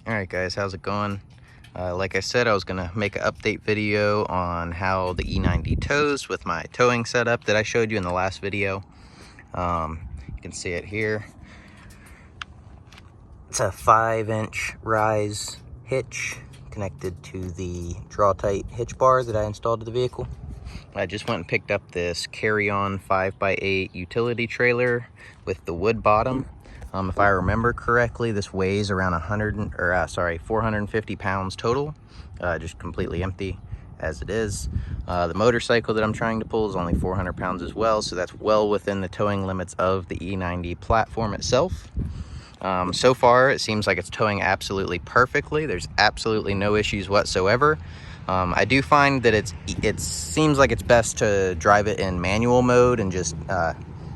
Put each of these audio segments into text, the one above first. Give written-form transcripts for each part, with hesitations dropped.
All right, guys, how's it going? Like I said, I was gonna make an update video on how the E90 tows with my towing setup that I showed you in the last video. You can see it here. It's a 5-inch rise hitch connected to the draw-tight hitch bar that I installed to the vehicle. I just went and picked up this carry-on 5x8 utility trailer with the wood bottom. If I remember correctly, this weighs around 450 pounds total, just completely empty as it is. The motorcycle that I'm trying to pull is only 400 pounds as well, so that's well within the towing limits of the E90 platform itself. So far, it seems like it's towing absolutely perfectly. There's absolutely no issues whatsoever. I do find that it seems like it's best to drive it in manual mode and just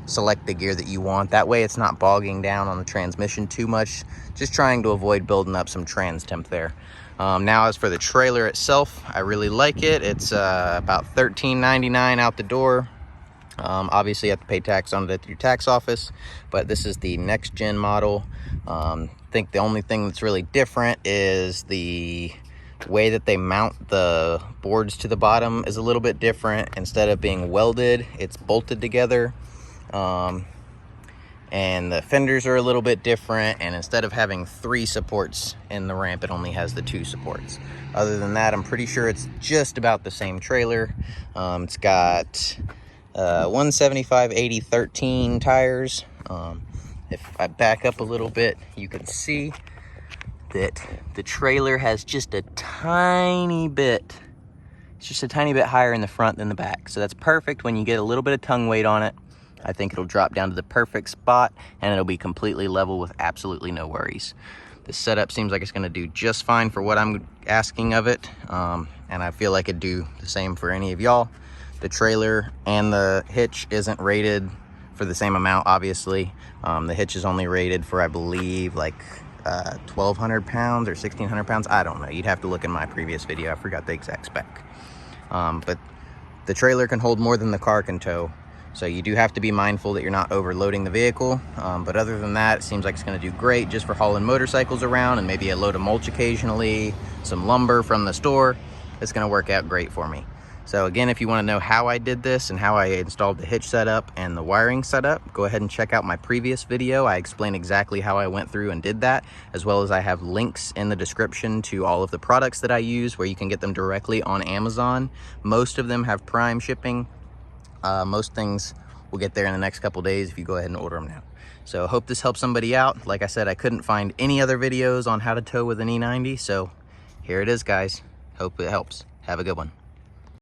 select the gear that you want. That way it's not bogging down on the transmission too much, just trying to avoid building up some trans temp there. Now, as for the trailer itself, I really like it. It's about $13.99 out the door. Obviously you have to pay tax on it at your tax office, but this is the next gen model. I think the only thing that's really different is the way that they mount the boards to the bottom is a little bit different. Instead of being welded, it's bolted together. And the fenders are a little bit different, and instead of having 3 supports in the ramp, it only has the 2 supports. Other than that, I'm pretty sure it's just about the same trailer. It's got 175/80/13 tires. If I back up a little bit, you can see that the trailer has just a tiny bit, it's just a tiny bit higher in the front than the back. So that's perfect. When you get a little bit of tongue weight on it, I think it'll drop down to the perfect spot and it'll be completely level with absolutely no worries. The setup seems like it's gonna do just fine for what I'm asking of it. And I feel like it'd do the same for any of y'all. The trailer and the hitch isn't rated for the same amount, obviously. The hitch is only rated for, I believe, like 1,200 pounds or 1,600 pounds. I don't know. You'd have to look in my previous video. I forgot the exact spec. But the trailer can hold more than the car can tow. So you do have to be mindful that you're not overloading the vehicle. But other than that, it seems like it's gonna do great just for hauling motorcycles around and maybe a load of mulch occasionally, some lumber from the store. It's gonna work out great for me. So again, if you wanna know how I did this and how I installed the hitch setup and the wiring setup, go ahead and check out my previous video. I explain exactly how I went through and did that, as well as I have links in the description to all of the products that I use where you can get them directly on Amazon. Most of them have Prime shipping. Most things will get there in the next couple days if you go ahead and order them now. So hope this helps somebody out. Like I said, I couldn't find any other videos on how to tow with an E90, so here it is, guys. Hope it helps. Have a good one.